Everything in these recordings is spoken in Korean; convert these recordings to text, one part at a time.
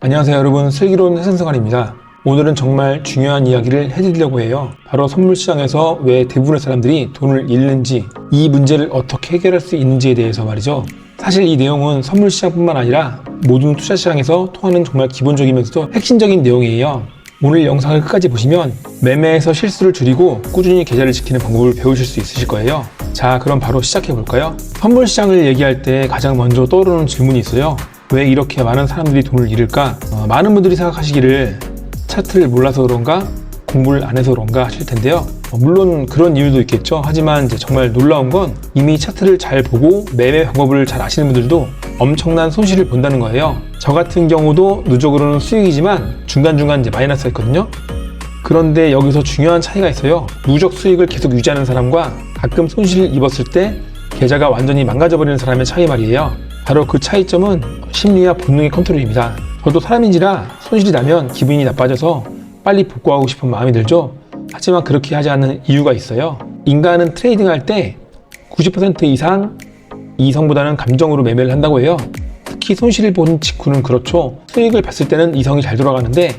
안녕하세요 여러분, 슬기로운 회생생활입니다. 오늘은 정말 중요한 이야기를 해드리려고 해요. 바로 선물시장에서 왜 대부분의 사람들이 돈을 잃는지, 이 문제를 어떻게 해결할 수 있는지에 대해서 말이죠. 사실 이 내용은 선물시장뿐만 아니라 모든 투자시장에서 통하는 정말 기본적이면서도 핵심적인 내용이에요. 오늘 영상을 끝까지 보시면 매매에서 실수를 줄이고 꾸준히 계좌를 지키는 방법을 배우실 수 있으실 거예요. 자, 그럼 바로 시작해 볼까요? 선물시장을 얘기할 때 가장 먼저 떠오르는 질문이 있어요. 왜 이렇게 많은 사람들이 돈을 잃을까? 많은 분들이 생각하시기를 차트를 몰라서 그런가? 공부를 안 해서 그런가 하실 텐데요. 물론 그런 이유도 있겠죠. 하지만 이제 정말 놀라운 건 이미 차트를 잘 보고 매매 방법을 잘 아시는 분들도 엄청난 손실을 본다는 거예요. 저 같은 경우도 누적으로는 수익이지만 중간중간 이제 마이너스가 있거든요. 그런데 여기서 중요한 차이가 있어요. 누적 수익을 계속 유지하는 사람과 가끔 손실을 입었을 때 계좌가 완전히 망가져버리는 사람의 차이 말이에요. 바로 그 차이점은 심리와 본능의 컨트롤입니다. 저도 사람인지라 손실이 나면 기분이 나빠져서 빨리 복구하고 싶은 마음이 들죠. 하지만 그렇게 하지 않는 이유가 있어요. 인간은 트레이딩할 때 90% 이상 이성보다는 감정으로 매매를 한다고 해요. 특히 손실을 본 직후는 그렇죠. 수익을 봤을 때는 이성이 잘 돌아가는데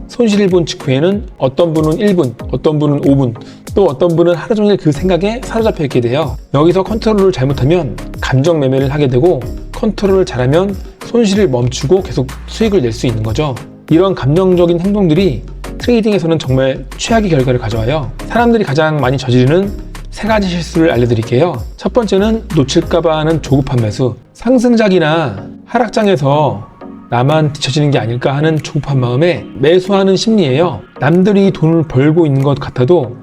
손실을 본 직후에는 어떤 분은 1분, 어떤 분은 5분, 또 어떤 분은 하루 종일 그 생각에 사로잡혀 있게 돼요. 여기서 컨트롤을 잘못하면 감정 매매를 하게 되고, 컨트롤을 잘하면 손실을 멈추고 계속 수익을 낼 수 있는 거죠. 이런 감정적인 행동들이 트레이딩에서는 정말 최악의 결과를 가져와요. 사람들이 가장 많이 저지르는 세 가지 실수를 알려드릴게요. 첫 번째는 놓칠까봐 하는 조급한 매수. 상승장이나 하락장에서 나만 뒤처지는 게 아닐까 하는 조급한 마음에 매수하는 심리예요. 남들이 돈을 벌고 있는 것 같아도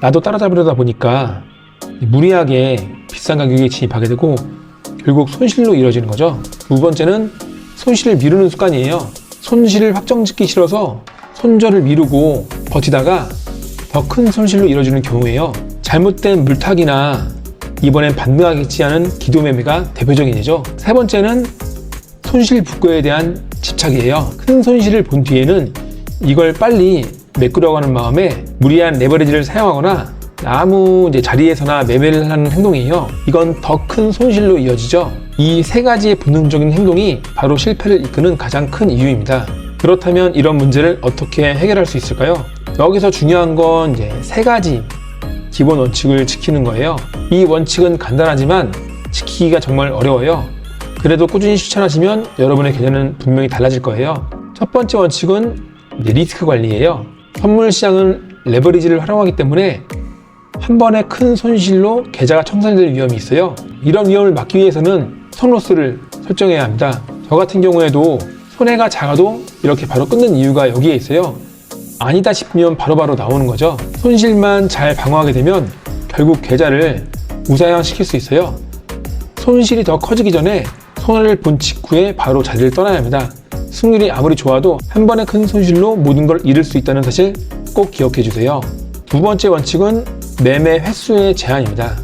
나도 따라잡으려다 보니까 무리하게 비싼 가격에 진입하게 되고 결국 손실로 이루어지는 거죠. 두 번째는 손실을 미루는 습관이에요. 손실을 확정짓기 싫어서 손절을 미루고 버티다가 더 큰 손실로 이루어지는 경우예요. 잘못된 물타기나 이번엔 반등하겠지 하는 기도매매가 대표적인 예죠. 세 번째는 손실 복구에 대한 집착이에요. 큰 손실을 본 뒤에는 이걸 빨리 메꾸려고 하는 마음에 무리한 레버리지를 사용하거나 아무 자리에서나 매매를 하는 행동이에요. 이건 더 큰 손실로 이어지죠. 이 세 가지의 본능적인 행동이 바로 실패를 이끄는 가장 큰 이유입니다. 그렇다면 이런 문제를 어떻게 해결할 수 있을까요? 여기서 중요한 건 세 가지 기본 원칙을 지키는 거예요. 이 원칙은 간단하지만 지키기가 정말 어려워요. 그래도 꾸준히 실천하시면 여러분의 계좌는 분명히 달라질 거예요. 첫 번째 원칙은 리스크 관리예요. 선물 시장은 레버리지를 활용하기 때문에 한 번에 큰 손실로 계좌가 청산될 위험이 있어요. 이런 위험을 막기 위해서는 스톱로스를 설정해야 합니다. 저 같은 경우에도 손해가 작아도 이렇게 바로 끊는 이유가 여기에 있어요. 아니다 싶으면 바로바로 나오는 거죠. 손실만 잘 방어하게 되면 결국 계좌를 우상향시킬 수 있어요. 손실이 더 커지기 전에 손해를 본 직후에 바로 자리를 떠나야 합니다. 승률이 아무리 좋아도 한 번의 큰 손실로 모든 걸 잃을 수 있다는 사실 꼭 기억해 주세요. 두 번째 원칙은 매매 횟수의 제한입니다.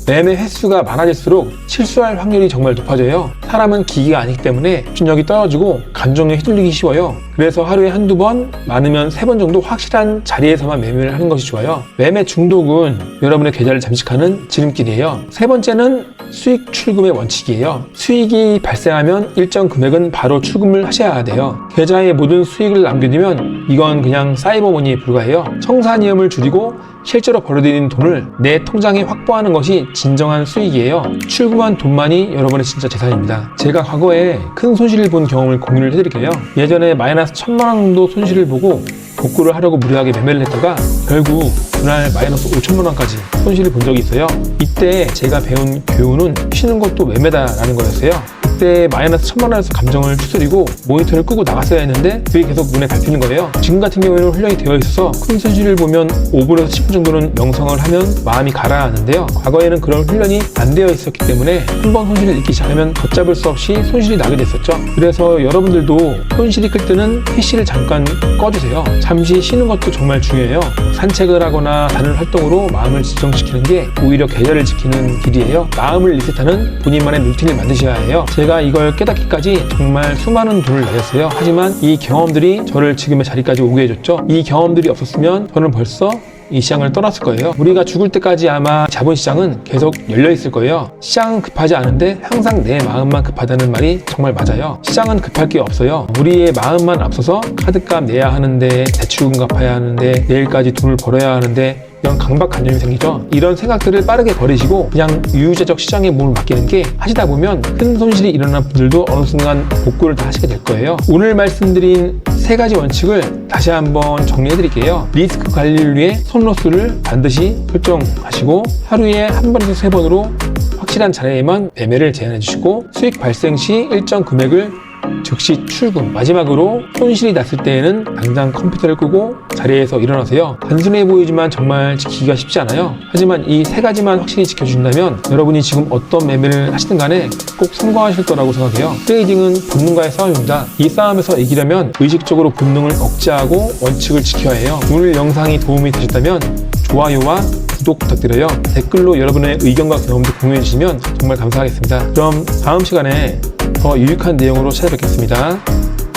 매매 횟수가 많아질수록 실수할 확률이 정말 높아져요. 사람은 기계가 아니기 때문에 집중력이 떨어지고 감정에 휘둘리기 쉬워요. 그래서 하루에 한두 번, 많으면 3번 정도 확실한 자리에서만 매매를 하는 것이 좋아요. 매매 중독은 여러분의 계좌를 잠식하는 지름길이에요. 세 번째는 수익 출금의 원칙이에요. 수익이 발생하면 일정 금액은 바로 출금을 하셔야 돼요. 계좌에 모든 수익을 남겨두면 이건 그냥 사이버머니에 불과해요. 청산위험을 줄이고 실제로 벌어들이는 돈을 내 통장에 확보하는 것이 진정한 수익이에요. 출금한 돈만이 여러분의 진짜 재산입니다. 제가 과거에 큰 손실을 본 경험을 공유를 해드릴게요. 예전에 마이너스 1000만 원 정도 손실을 보고 복구를 하려고 무리하게 매매를 했다가 결국 그날 마이너스 5천만 원까지 손실을 본 적이 있어요. 이때 제가 배운 교훈은 쉬는 것도 매매다라는 거였어요. 그때 마이너스 1000만 원에서 감정을 추스리고 모니터를 끄고 나갔어야 했는데 그게 계속 눈에 밟히는 거예요. 지금 같은 경우에는 훈련이 되어 있어서 큰 손실을 보면 5분에서 10분 정도는 명상을 하면 마음이 가라앉는데요. 과거에는 그런 훈련이 안 되어 있었기 때문에 한번 손실을 잊기 시작하면 걷잡을 수 없이 손실이 나게 됐었죠. 그래서 여러분들도 손실이 클 때는 PC를 잠깐 꺼주세요. 잠시 쉬는 것도 정말 중요해요. 산책을 하거나 다른 활동으로 마음을 진정시키는 게 오히려 계좌를 지키는 길이에요. 마음을 리셋하는 본인만의 루틴을 만드셔야 해요. 제가 이걸 깨닫기까지 정말 수많은 돈을 내었어요. 하지만 이 경험들이 저를 지금의 자리까지 오게 해줬죠. 이 경험들이 없었으면 저는 벌써 이 시장을 떠났을 거예요. 우리가 죽을 때까지 아마 자본시장은 계속 열려 있을 거예요. 시장은 급하지 않은데 항상 내 마음만 급하다는 말이 정말 맞아요. 시장은 급할 게 없어요. 우리의 마음만 앞서서 카드값 내야 하는데, 대출금 갚아야 하는데, 내일까지 돈을 벌어야 하는데, 이런 강박관념이 생기죠. 이런 생각들을 빠르게 버리시고 그냥 유유자적 시장에 몸을 맡기는 게, 하시다 보면 큰 손실이 일어난 분들도 어느 순간 복구를 다 하시게 될 거예요. 오늘 말씀드린 3가지 원칙을 다시 한번 정리해 드릴게요. 리스크 관리를 위해 손로스를 반드시 설정하시고, 하루에 한 번에서 3번으로 확실한 자리에만 매매를 제한해 주시고, 수익 발생 시 일정 금액을 즉시 출금. 마지막으로 손실이 났을 때에는 당장 컴퓨터를 끄고 자리에서 일어나세요. 단순해 보이지만 정말 지키기가 쉽지 않아요. 하지만 이 3가지만 확실히 지켜준다면 여러분이 지금 어떤 매매를 하시든 간에 꼭 성공하실 거라고 생각해요. 트레이딩은 본능과의 싸움입니다. 이 싸움에서 이기려면 의식적으로 본능을 억제하고 원칙을 지켜야 해요. 오늘 영상이 도움이 되셨다면 좋아요와 구독 부탁드려요. 댓글로 여러분의 의견과 경험도 공유해 주시면 정말 감사하겠습니다. 그럼 다음 시간에 더 유익한 내용으로 찾아뵙겠습니다.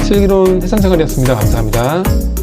슬기로운 세상생활이었습니다. 감사합니다.